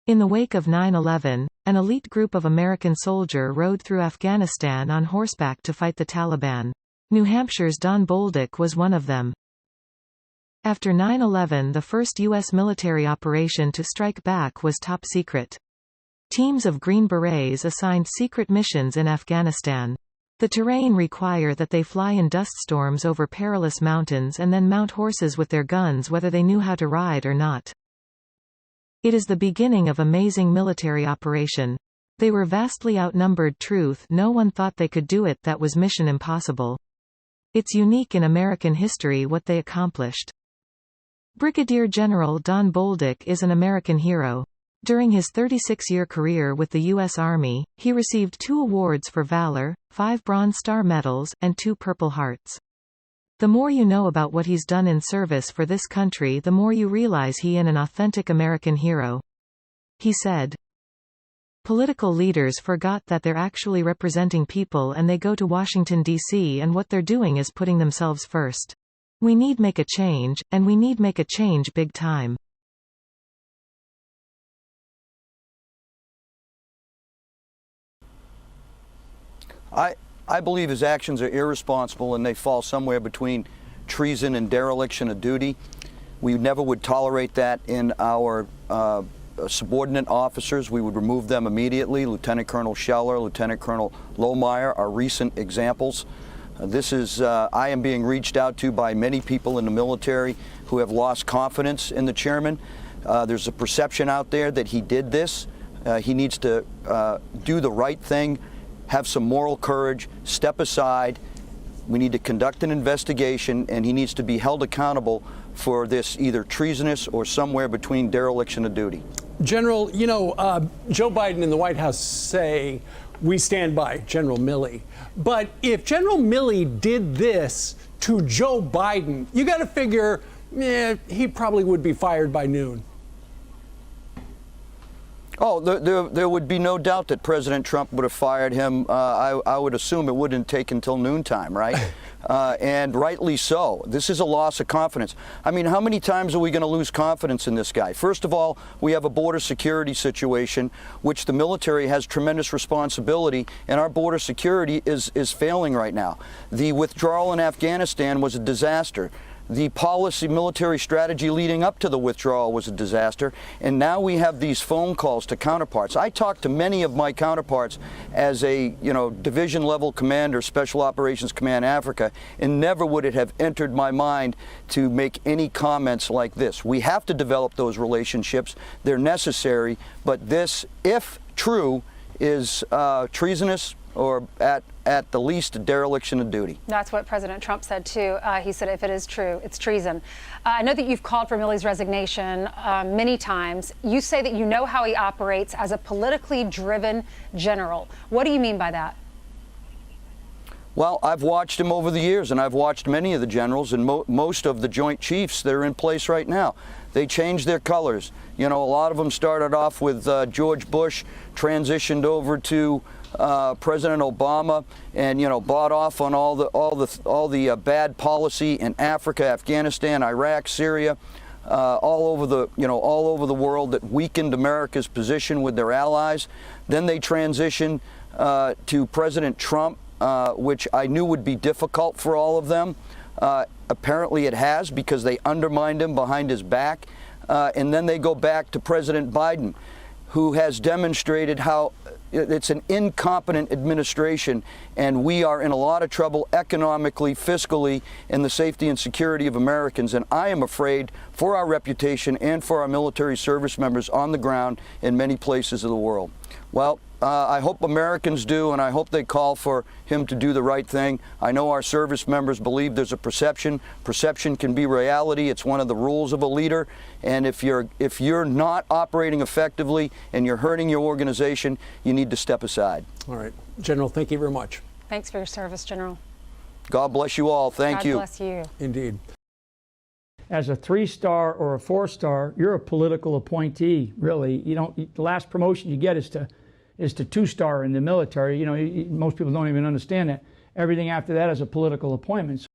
In the wake of 9/11, an elite group of American soldiers rode through Afghanistan on horseback to fight the Taliban. New Hampshire's Don Bolduc was one of them. After 9/11, the first U.S. military operation to strike back was top secret. Teams of Green Berets assigned secret missions in Afghanistan. The terrain required that they fly in dust storms over perilous mountains and then mount horses with their guns whether they knew how to ride or not. It is the beginning of amazing military operation. They were vastly outnumbered. Truth, no one thought they could do it. That was mission impossible. It's unique in American history what they accomplished. Brigadier General Don Bolduc is an American hero. During his 36-year career with the U.S. Army, he received 2 awards for valor, 5 Bronze Star medals, and 2 Purple Hearts. The more you know about what he's done in service for this country, the more you realize he is an authentic American hero. He said, "Political leaders forgot that they're actually representing people and they go to Washington, D.C. and what they're doing is putting themselves first. We need make a change, and we need make a change big time." I believe his actions are irresponsible and they fall somewhere between treason and dereliction of duty. We never would tolerate that in our subordinate officers. We would remove them immediately. Lieutenant Colonel Scheller, Lieutenant Colonel Lohmeyer are recent examples. I am being reached out to by many people in the military who have lost confidence in the chairman. There's a perception out there that he did this. He needs to do the right thing, have some moral courage, step aside. We need to conduct an investigation, and he needs to be held accountable for this either treasonous or somewhere between dereliction of duty. General, you know, Joe Biden and the White House say, we stand by General Milley. But if General Milley did this to Joe Biden, you got to figure he probably would be fired by noon. Oh, there would be no doubt that President Trump would have fired him. I would assume it wouldn't take until noontime, right? And rightly so. This is a loss of confidence. I mean, how many times are we going to lose confidence in this guy? First of all, we have a border security situation, which the military has tremendous responsibility, and our border security is failing right now. The withdrawal in Afghanistan was a disaster. The policy, military strategy leading up to the withdrawal was a disaster, and now we have these phone calls to counterparts. I talked to many of my counterparts as a, division-level commander, Special Operations Command Africa, and never would it have entered my mind to make any comments like this. We have to develop those relationships. They're necessary, but this, if true, is treasonous or at the least a dereliction of duty. That's what President Trump said too. He said if it is true, it's treason. I know that you've called for Milley's resignation many times. You say that you know how he operates as a politically driven general. What do you mean by that? Well, I've watched him over the years, and I've watched many of the generals and most of the Joint Chiefs that are in place right now. They changed their colors. You know, a lot of them started off with George Bush, transitioned over to President Obama, and bought off on all the bad policy in Africa, Afghanistan, Iraq, Syria, all over the world that weakened America's position with their allies. Then they transitioned to President Trump, which I knew would be difficult for all of them. Apparently it has, because they undermined him behind his back. And then they go back to President Biden, who has demonstrated how it's an incompetent administration, and we are in a lot of trouble economically, fiscally, and the safety and security of Americans. And I am afraid for our reputation and for our military service members on the ground in many places of the world. Well, I hope Americans do, and I hope they call for him to do the right thing. I know our service members believe there's a perception. Perception can be reality. It's one of the rules of a leader. And if you're not operating effectively and you're hurting your organization, you need to step aside. All right. General, thank you very much. Thanks for your service, General. God bless you all. Thank you. God bless you. Indeed. As a 3-star or a 4-star, you're a political appointee, really. The last promotion you get is to 2-star in the military. Most people don't even understand that. Everything after that is a political appointment.